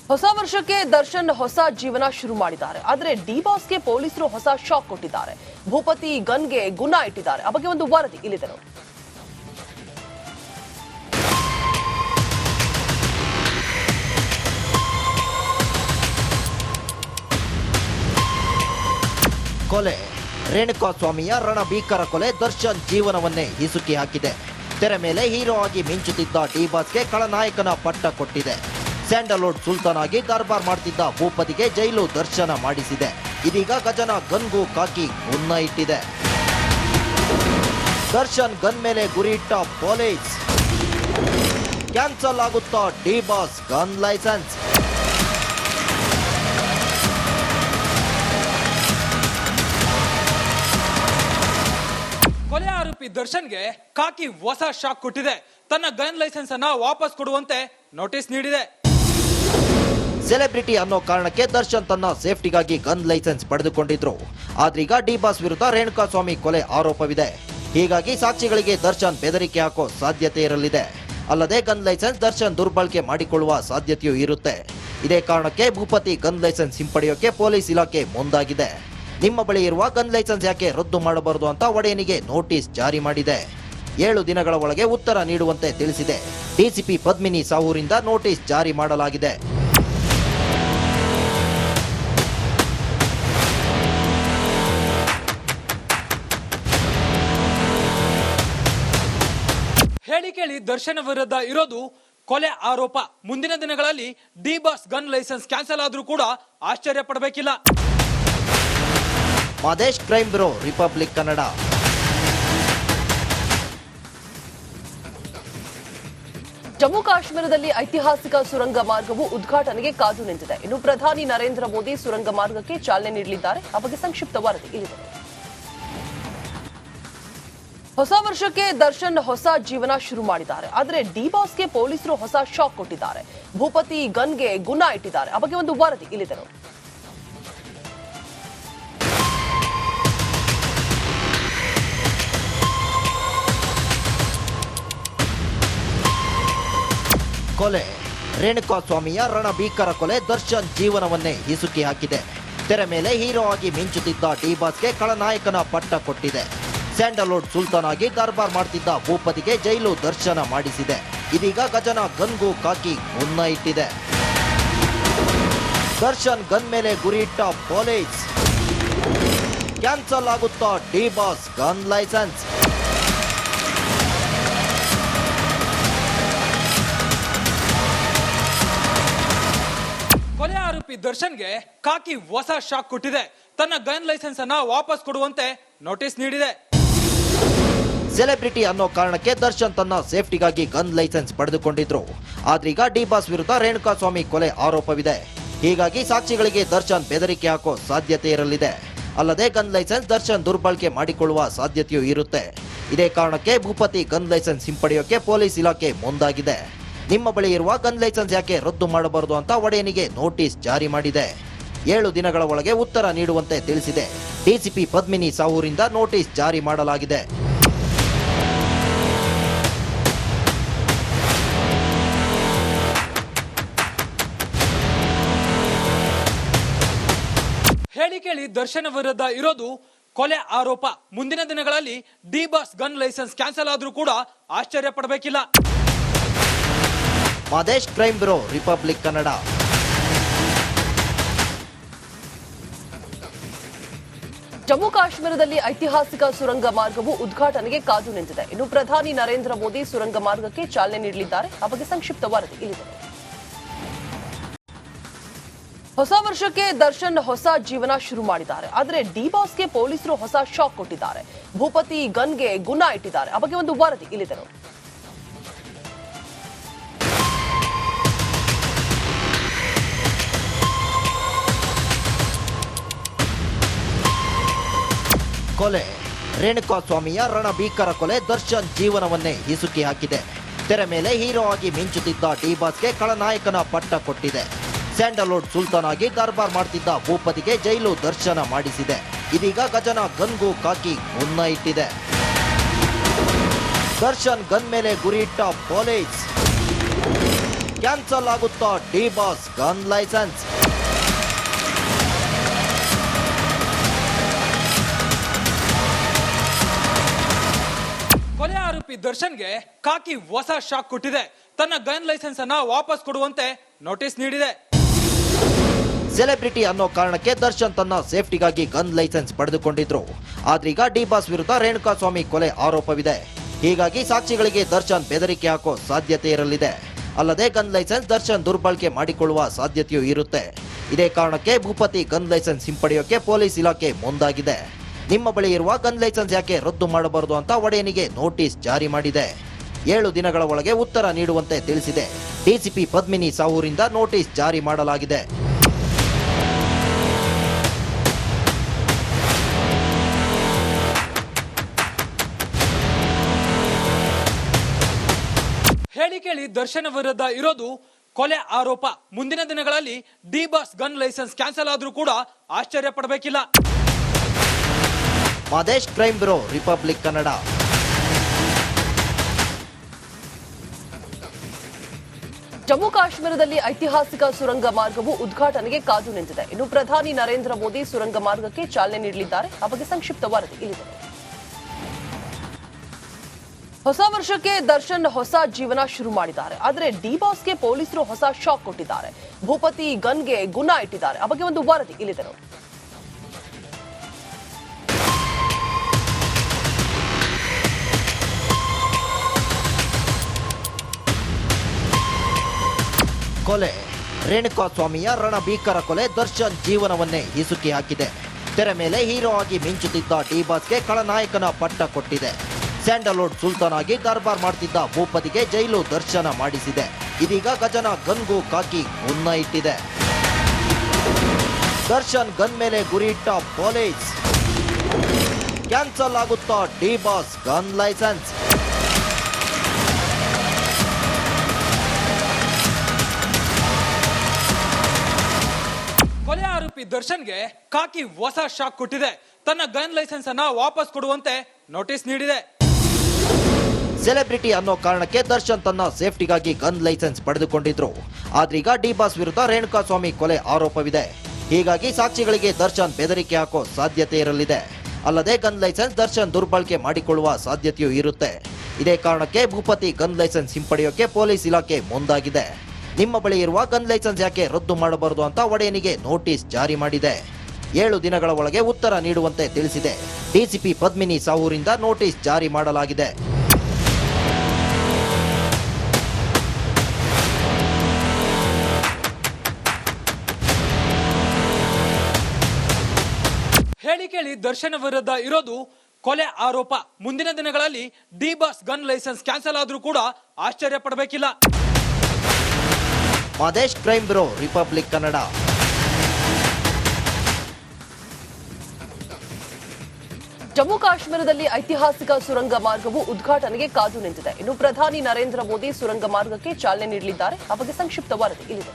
ಹೊಸ ವರ್ಷಕ್ಕೆ ದರ್ಶನ್ ಹೊಸ ಜೀವನ ಶುರು ಮಾಡಿದ್ದಾರೆ. ಆದರೆ ಡಿ ಬಾಸ್ಗೆ ಪೊಲೀಸರು ಹೊಸ ಶಾಕ್ ಕೊಟ್ಟಿದ್ದಾರೆ. ಭೂಪತಿ ಗನ್ಗೆ ಗುಣ ಇಟ್ಟಿದ್ದಾರೆ. ಆ ಬಗ್ಗೆ ಒಂದು ವರದಿ ಇಲ್ಲಿದೆ ನೋಡಿ. ಕೊಲೆ ರೇಣುಕಾಸ್ವಾಮಿಯ ರಣಭೀಕರ ಕೊಲೆ ದರ್ಶನ್ ಜೀವನವನ್ನೇ ಹಿಸುಕಿ ಹಾಕಿದೆ. ತೆರೆ ಮೇಲೆ ಹೀರೋ ಆಗಿ ಮಿಂಚುತ್ತಿದ್ದ ಡಿ ಬಾಸ್ಗೆ ಖಳನಾಯಕನ ಪಟ್ಟ ಕೊಟ್ಟಿದೆ. ಸ್ಯಾಂಡಲ್ವುಡ್ ಸುಲ್ತಾನ್ ಆಗಿ ದರ್ಬಾರ್ ಮಾಡ್ತಿದ್ದ ಭೂಪತಿಗೆ ಜೈಲು ದರ್ಶನ ಮಾಡಿಸಿದೆ. ಇದೀಗ ಗಜನ ಗನ್ಗೂ ಕಾಕಿ ಗುನ್ನ ಇಟ್ಟಿದೆ. ದರ್ಶನ್ ಗನ್ ಮೇಲೆ ಗುರಿಯಿಟ್ಟ ಪೊಲೀಸ್. ಕ್ಯಾನ್ಸಲ್ ಆಗುತ್ತಾ ಡಿ ಬಾಸ್ ಗನ್ ಲೈಸೆನ್ಸ್? ಕೊಲೆ ಆರೋಪಿ ದರ್ಶನ್ಗೆ ಕಾಕಿ ಹೊಸ ಶಾಕ್ ಕೊಟ್ಟಿದೆ. ತನ್ನ ಗನ್ ಲೈಸೆನ್ಸ್ ಅನ್ನ ವಾಪಸ್ ಕೊಡುವಂತೆ ನೋಟಿಸ್ ನೀಡಿದೆ. ಸೆಲೆಬ್ರಿಟಿ ಅನ್ನೋ ಕಾರಣಕ್ಕೆ ದರ್ಶನ್ ತನ್ನ ಸೇಫ್ಟಿಗಾಗಿ ಗನ್ ಲೈಸೆನ್ಸ್ ಪಡೆದುಕೊಂಡಿದ್ರು. ಆದ್ರೀಗ ಡಿ ಬಾಸ್ ವಿರುದ್ಧ ರೇಣುಕಾಸ್ವಾಮಿ ಕೊಲೆ ಆರೋಪವಿದೆ. ಹೀಗಾಗಿ ಸಾಕ್ಷಿಗಳಿಗೆ ದರ್ಶನ್ ಬೆದರಿಕೆ ಹಾಕೋ ಸಾಧ್ಯತೆ ಇರಲಿದೆ. ಅಲ್ಲದೆ ಗನ್ ಲೈಸೆನ್ಸ್ ದರ್ಶನ್ ದುರ್ಬಳಕೆ ಮಾಡಿಕೊಳ್ಳುವ ಸಾಧ್ಯತೆಯೂ ಇರುತ್ತೆ. ಇದೇ ಕಾರಣಕ್ಕೆ ಭೂಪತಿ ಗನ್ ಲೈಸೆನ್ಸ್ ಹಿಂಪಡೆಯೋಕೆ ಪೊಲೀಸ್ ಇಲಾಖೆ ಮುಂದಾಗಿದೆ. ನಿಮ್ಮ ಬಳಿ ಇರುವ ಗನ್ ಲೈಸೆನ್ಸ್ ಯಾಕೆ ರದ್ದು ಮಾಡಬಾರದು ಅಂತ ಒಡೆಯನಿಗೆ ನೋಟಿಸ್ ಜಾರಿ ಮಾಡಿದೆ. 7 ದಿನಗಳ ಒಳಗೆ ಉತ್ತರ ನೀಡುವಂತೆ ತಿಳಿಸಿದೆ. ಡಿಸಿಪಿ ಪದ್ಮಿನಿ ಸಾವೂರಿಂದ ನೋಟಿಸ್ ಜಾರಿ ಮಾಡಲಾಗಿದೆ. ಹೇಳಿ ಕೇಳಿ ದರ್ಶನ್ ವಿರುದ್ಧ ಇರೋದು ಕೊಲೆ ಆರೋಪ. ಮುಂದಿನ ದಿನಗಳಲ್ಲಿ D Boss gun license cancel ಆದ್ರೂ ಕೂಡ ಆಶ್ಚರ್ಯ ಪಡಬೇಕಿಲ್ಲ. Madesh crime bureau, Republic Kannada. Jammu ಕಾಶ್ಮೀರದಲ್ಲಿ ಐತಿಹಾಸಿಕ ಸುರಂಗ ಮಾರ್ಗವು ಉದ್ಘಾಟನೆಗೆ ಕಾದು ನಿಂತಿದೆ. ಇನ್ನು ಪ್ರಧಾನಿ ನರೇಂದ್ರ ಮೋದಿ ಸುರಂಗ ಮಾರ್ಗಕ್ಕೆ ಚಾಲನೆ ನೀಡಲಿದ್ದಾರೆ. ಆ ಬಗ್ಗೆ ಸಂಕ್ಷಿಪ್ತ ವರದಿ ಇಲ್ಲಿದೆ. ಹೊಸ ವರ್ಷಕ್ಕೆ ದರ್ಶನ್ ಹೊಸ ಜೀವನ ಶುರು ಮಾಡಿದ್ದಾರೆ. ಆದರೆ ಡಿ ಬಾಸ್ಗೆ ಪೊಲೀಸರು ಹೊಸ ಶಾಕ್ ಕೊಟ್ಟಿದ್ದಾರೆ. ಭೂಪತಿ ಗನ್ಗೆ ಗುಣ ಇಟ್ಟಿದ್ದಾರೆ. ಆ ಬಗ್ಗೆ ಒಂದು ವರದಿ ಇಲ್ಲಿದೆ ನೋಡಿ. ಕೊಲೆ ರೇಣುಕಾಸ್ವಾಮಿಯ ರಣಭೀಕರ ಕೊಲೆ ದರ್ಶನ್ ಜೀವನವನ್ನೇ ಹಿಸುಕಿ ಹಾಕಿದೆ. ತೆರೆ ಮೇಲೆ ಹೀರೋ ಆಗಿ ಮಿಂಚುತ್ತಿದ್ದ ಡಿ ಬಾಸ್ಗೆ ಖಳನಾಯಕನ ಪಟ್ಟ ಕೊಟ್ಟಿದೆ. ಸ್ಯಾಂಡಲ್ವುಡ್ ಸುಲ್ತಾನ್ ಆಗಿ ದರ್ಬಾರ್ ಮಾಡ್ತಿದ್ದ ಭೂಪತಿಗೆ ಜೈಲು ದರ್ಶನ ಮಾಡಿಸಿದೆ. ಇದೀಗ ಗಜನ ಗನ್ಗೂ ಕಾಕಿ ಗುನ್ನ ಇಟ್ಟಿದೆ. ದರ್ಶನ್ ಗನ್ ಮೇಲೆ ಗುರಿಯಿಟ್ಟ ಪೊಲೀಸ್. ಕ್ಯಾನ್ಸಲ್ ಆಗುತ್ತಾ ಡಿ ಬಾಸ್ ಗನ್ ಲೈಸೆನ್ಸ್? ಕೊಲೆ ಆರೋಪಿ ದರ್ಶನ್ಗೆ ಕಾಕಿ ಹೊಸ ಶಾಕ್ ಕೊಟ್ಟಿದೆ. ತನ್ನ ಗನ್ ಲೈಸೆನ್ಸ್ ಅನ್ನ ವಾಪಸ್ ಕೊಡುವಂತೆ ನೋಟಿಸ್ ನೀಡಿದೆ. ಸೆಲೆಬ್ರಿಟಿ ಅನ್ನೋ ಕಾರಣಕ್ಕೆ ದರ್ಶನ್ ತನ್ನ ಸೇಫ್ಟಿಗಾಗಿ ಗನ್ ಲೈಸೆನ್ಸ್ ಪಡೆದುಕೊಂಡಿದ್ರು. ಆದ್ರೀಗ ಡಿ ಬಾಸ್ ವಿರುದ್ಧ ರೇಣುಕಾಸ್ವಾಮಿ ಕೊಲೆ ಆರೋಪವಿದೆ. ಹೀಗಾಗಿ ಸಾಕ್ಷಿಗಳಿಗೆ ದರ್ಶನ್ ಬೆದರಿಕೆ ಹಾಕೋ ಸಾಧ್ಯತೆ ಇರಲಿದೆ. ಅಲ್ಲದೆ ಗನ್ ಲೈಸೆನ್ಸ್ ದರ್ಶನ್ ದುರ್ಬಳಕೆ ಮಾಡಿಕೊಳ್ಳುವ ಸಾಧ್ಯತೆಯೂ ಇರುತ್ತೆ. ಇದೇ ಕಾರಣಕ್ಕೆ ಭೂಪತಿ ಗನ್ ಲೈಸೆನ್ಸ್ ಹಿಂಪಡೆಯೋಕೆ ಪೊಲೀಸ್ ಇಲಾಖೆ ಮುಂದಾಗಿದೆ. ನಿಮ್ಮ ಬಳಿ ಇರುವ ಗನ್ ಲೈಸೆನ್ಸ್ ಯಾಕೆ ರದ್ದು ಮಾಡಬಾರದು ಅಂತ ಒಡೆಯನಿಗೆ ನೋಟಿಸ್ ಜಾರಿ ಮಾಡಿದೆ. 7 ದಿನಗಳ ಒಳಗೆ ಉತ್ತರ ನೀಡುವಂತೆ ತಿಳಿಸಿದೆ. ಡಿಸಿಪಿ ಪದ್ಮಿನಿ ಸಾವೂರಿಂದ ನೋಟಿಸ್ ಜಾರಿ ಮಾಡಲಾಗಿದೆ. ಹೇಳಿ ಕೇಳಿ ದರ್ಶನ್ ವಿರುದ್ಧ ಇರೋದು ಕೊಲೆ ಆರೋಪ. ಮುಂದಿನ ದಿನಗಳಲ್ಲಿ D Boss gun license cancel ಆದ್ರೂ ಕೂಡ ಆಶ್ಚರ್ಯ ಪಡಬೇಕಿಲ್ಲ. Madesh crime bureau, Republic Kannada. Jammu ಕಾಶ್ಮೀರದಲ್ಲಿ ಐತಿಹಾಸಿಕ ಸುರಂಗ ಮಾರ್ಗವು ಉದ್ಘಾಟನೆಗೆ ಕಾದು ನಿಂತಿದೆ. ಇನ್ನು ಪ್ರಧಾನಿ ನರೇಂದ್ರ ಮೋದಿ ಸುರಂಗ ಮಾರ್ಗಕ್ಕೆ ಚಾಲನೆ ನೀಡಲಿದ್ದಾರೆ. ಆ ಬಗ್ಗೆ ಸಂಕ್ಷಿಪ್ತ ವರದಿ ಇಲ್ಲಿದೆ. ಹೊಸ ವರ್ಷಕ್ಕೆ ದರ್ಶನ್ ಹೊಸ ಜೀವನ ಶುರು ಮಾಡಿದ್ದಾರೆ. ಆದರೆ ಡಿ ಬಾಸ್ಗೆ ಪೊಲೀಸರು ಹೊಸ ಶಾಕ್ ಕೊಟ್ಟಿದ್ದಾರೆ. ಭೂಪತಿ ಗನ್ಗೆ ಗುಣ ಇಟ್ಟಿದ್ದಾರೆ. ಆ ಬಗ್ಗೆ ಒಂದು ವರದಿ ಇಲ್ಲಿದೆ ನೋಡಿ. ಕೊಲೆ ರೇಣುಕಾಸ್ವಾಮಿಯ ರಣಭೀಕರ ಕೊಲೆ ದರ್ಶನ್ ಜೀವನವನ್ನೇ ಹಿಸುಕಿ ಹಾಕಿದೆ. ತೆರೆ ಮೇಲೆ ಹೀರೋ ಆಗಿ ಮಿಂಚುತ್ತಿದ್ದ ಡಿ ಬಾಸ್ಗೆ ಖಳನಾಯಕನ ಪಟ್ಟ ಕೊಟ್ಟಿದೆ. ಸ್ಯಾಂಡಲ್ವುಡ್ ಸುಲ್ತಾನ್ ಆಗಿ ದರ್ಬಾರ್ ಮಾಡ್ತಿದ್ದ ಭೂಪತಿಗೆ ಜೈಲು ದರ್ಶನ ಮಾಡಿಸಿದೆ. ಇದೀಗ ಗಜನ ಗನ್ಗೂ ಕಾಕಿ ಗುನ್ನ ಇಟ್ಟಿದೆ. ದರ್ಶನ್ ಗನ್ ಮೇಲೆ ಗುರಿಯಿಟ್ಟ ಪೊಲೀಸ್. ಕ್ಯಾನ್ಸಲ್ ಆಗುತ್ತಾ ಡಿ ಬಾಸ್ ಗನ್ ಲೈಸೆನ್ಸ್? ಕೊಲೆ ಆರೋಪಿ ದರ್ಶನ್ಗೆ ಕಾಕಿ ಹೊಸ ಶಾಕ್ ಕೊಟ್ಟಿದೆ. ತನ್ನ ಗನ್ ಲೈಸೆನ್ಸ್ ಅನ್ನ ವಾಪಸ್ ಕೊಡುವಂತೆ ನೋಟಿಸ್ ನೀಡಿದೆ. ಸೆಲೆಬ್ರಿಟಿ ಅನ್ನೋ ಕಾರಣಕ್ಕೆ ದರ್ಶನ್ ತನ್ನ ಸೇಫ್ಟಿಗಾಗಿ ಗನ್ ಲೈಸೆನ್ಸ್ ಪಡೆದುಕೊಂಡಿದ್ರು. ಆದ್ರೀಗ ಡಿ ಬಾಸ್ ವಿರುದ್ಧ ರೇಣುಕಾಸ್ವಾಮಿ ಕೊಲೆ ಆರೋಪವಿದೆ. ಹೀಗಾಗಿ ಸಾಕ್ಷಿಗಳಿಗೆ ದರ್ಶನ್ ಬೆದರಿಕೆ ಹಾಕೋ ಸಾಧ್ಯತೆ ಇರಲಿದೆ. ಅಲ್ಲದೆ ಗನ್ ಲೈಸೆನ್ಸ್ ದರ್ಶನ್ ದುರ್ಬಳಕೆ ಮಾಡಿಕೊಳ್ಳುವ ಸಾಧ್ಯತೆಯೂ ಇರುತ್ತೆ. ಇದೇ ಕಾರಣಕ್ಕೆ ಭೂಪತಿ ಗನ್ ಲೈಸೆನ್ಸ್ ಹಿಂಪಡೆಯೋಕೆ ಪೊಲೀಸ್ ಇಲಾಖೆ ಮುಂದಾಗಿದೆ. ನಿಮ್ಮ ಬಳಿ ಇರುವ ಗನ್ ಲೈಸೆನ್ಸ್ ಯಾಕೆ ರದ್ದು ಮಾಡಬಾರದು ಅಂತ ಒಡೆಯನಿಗೆ ನೋಟಿಸ್ ಜಾರಿ ಮಾಡಿದೆ. 7 ದಿನಗಳ ಒಳಗೆ ಉತ್ತರ ನೀಡುವಂತೆ ತಿಳಿಸಿದೆ. ಡಿಸಿಪಿ ಪದ್ಮಿನಿ ಸಾವೂರಿಂದ ನೋಟಿಸ್ ಜಾರಿ ಮಾಡಲಾಗಿದೆ. ಹೇಳಿ ಕೇಳಿ ದರ್ಶನ್ ವಿರುದ್ಧ ಇರೋದು ಕೊಲೆ ಆರೋಪ. ಮುಂದಿನ ದಿನಗಳಲ್ಲಿ D Boss gun license cancel ಆದ್ರೂ ಕೂಡ ಆಶ್ಚರ್ಯ ಪಡಬೇಕಿಲ್ಲ. Madesh, crime bureau, Republic Kannada. Jammu ಕಾಶ್ಮೀರದಲ್ಲಿ ಐತಿಹಾಸಿಕ ಸುರಂಗ ಮಾರ್ಗವು ಉದ್ಘಾಟನೆಗೆ ಕಾದು ನಿಂತಿದೆ. ಇನ್ನು ಪ್ರಧಾನಿ ನರೇಂದ್ರ ಮೋದಿ ಸುರಂಗ ಮಾರ್ಗಕ್ಕೆ ಚಾಲನೆ ನೀಡಲಿದ್ದಾರೆ. ಆ ಬಗ್ಗೆ ಸಂಕ್ಷಿಪ್ತ ವರದಿ ಇಲ್ಲಿದೆ. ಹೊಸ ವರ್ಷಕ್ಕೆ ದರ್ಶನ್ ಹೊಸ ಜೀವನ ಶುರು ಮಾಡಿದ್ದಾರೆ. ಆದರೆ ಡಿ ಬಾಸ್ಗೆ ಪೊಲೀಸರು ಹೊಸ ಶಾಕ್ ಕೊಟ್ಟಿದ್ದಾರೆ. ಭೂಪತಿ ಗನ್ಗೆ ಗುಣ ಇಟ್ಟಿದ್ದಾರೆ. ಆ ಬಗ್ಗೆ ಒಂದು ವರದಿ ಇಲ್ಲಿದೆ ನೋಡಿ. ಕೊಲೆ ರೇಣುಕಾಸ್ವಾಮಿಯ ರಣಭೀಕರ ಕೊಲೆ ದರ್ಶನ್ ಜೀವನವನ್ನೇ ಹಿಸುಕಿ ಹಾಕಿದೆ. ತೆರೆ ಮೇಲೆ ಹೀರೋ ಆಗಿ ಮಿಂಚುತ್ತಿದ್ದ ಡಿ ಬಾಸ್ಗೆ ಖಳನಾಯಕನ ಪಟ್ಟ ಕೊಟ್ಟಿದೆ. ಸ್ಯಾಂಡಲ್ವುಡ್ ಸುಲ್ತಾನ್ ಆಗಿ ದರ್ಬಾರ್ ಮಾಡ್ತಿದ್ದ ಭೂಪತಿಗೆ ಜೈಲು ದರ್ಶನ ಮಾಡಿಸಿದೆ. ಇದೀಗ ಗಜನ ಗನ್ಗೂ ಕಾಕಿ ಗುನ್ನ ಇಟ್ಟಿದೆ. ದರ್ಶನ್ ಗನ್ ಮೇಲೆ ಗುರಿ ಇಟ್ಟ ಪೊಲೀಸ್. ಕ್ಯಾನ್ಸಲ್ ಆಗುತ್ತಾ ಡಿ ಬಾಸ್ ಗನ್ ಲೈಸೆನ್ಸ್? ಕೊಲೆ ಆರೋಪಿ ದರ್ಶನ್ಗೆ ಕಾಕಿ ಹೊಸ ಶಾಕ್ ಕೊಟ್ಟಿದೆ. ತನ್ನ ಗನ್ ಲೈಸೆನ್ಸ್ ಅನ್ನ ವಾಪಸ್ ಕೊಡುವಂತೆ ನೋಟಿಸ್ ನೀಡಿದೆ. ಸೆಲೆಬ್ರಿಟಿ ಅನ್ನೋ ಕಾರಣಕ್ಕೆ ದರ್ಶನ್ ತನ್ನ ಸೇಫ್ಟಿಗಾಗಿ ಗನ್ ಲೈಸೆನ್ಸ್ ಪಡೆದುಕೊಂಡಿದ್ರು. ಆದ್ರೀಗ ಡಿ ಬಾಸ್ ವಿರುದ್ಧ ರೇಣುಕಾಸ್ವಾಮಿ ಕೊಲೆ ಆರೋಪವಿದೆ. ಹೀಗಾಗಿ ಸಾಕ್ಷಿಗಳಿಗೆ ದರ್ಶನ್ ಬೆದರಿಕೆ ಹಾಕೋ ಸಾಧ್ಯತೆ ಇರಲಿದೆ. ಅಲ್ಲದೆ ಗನ್ ಲೈಸೆನ್ಸ್ ದರ್ಶನ್ ದುರ್ಬಳಕೆ ಮಾಡಿಕೊಳ್ಳುವ ಸಾಧ್ಯತೆಯೂ ಇರುತ್ತೆ. ಇದೇ ಕಾರಣಕ್ಕೆ ಭೂಪತಿ ಗನ್ ಲೈಸೆನ್ಸ್ ಹಿಂಪಡೆಯೋಕೆ ಪೊಲೀಸ್ ಇಲಾಖೆ ಮುಂದಾಗಿದೆ. ನಿಮ್ಮ ಬಳಿ ಇರುವ ಗನ್ ಲೈಸೆನ್ಸ್ ಯಾಕೆ ರದ್ದು ಮಾಡಬಾರದು ಅಂತ ಒಡೆಯನಿಗೆ ನೋಟಿಸ್ ಜಾರಿ ಮಾಡಿದೆ. 7 ದಿನಗಳ ಒಳಗೆ ಉತ್ತರ ನೀಡುವಂತೆ ತಿಳಿಸಿದೆ. ಡಿಸಿಪಿ ಪದ್ಮಿನಿ ಸಾವೂರಿಂದ ನೋಟಿಸ್ ಜಾರಿ ಮಾಡಲಾಗಿದೆ. ಹೇಳಿ ಕೇಳಿ ದರ್ಶನ್ ವಿರುದ್ಧ ಇರೋದು ಕೊಲೆ ಆರೋಪ. ಮುಂದಿನ ದಿನಗಳಲ್ಲಿ D Boss gun license cancel ಆದ್ರೂ ಕೂಡ ಆಶ್ಚರ್ಯ ಪಡಬೇಕಿಲ್ಲ. Madesh, crime bureau, Republic Kannada. Jammu ಕಾಶ್ಮೀರದಲ್ಲಿ ಐತಿಹಾಸಿಕ ಸುರಂಗ ಮಾರ್ಗವು ಉದ್ಘಾಟನೆಗೆ ಕಾದು ನಿಂತಿದೆ. ಇನ್ನು ಪ್ರಧಾನಿ ನರೇಂದ್ರ ಮೋದಿ ಸುರಂಗ ಮಾರ್ಗಕ್ಕೆ ಚಾಲನೆ ನೀಡಲಿದ್ದಾರೆ. ಆ ಬಗ್ಗೆ ಸಂಕ್ಷಿಪ್ತ ವರದಿ ಇಲ್ಲಿದೆ.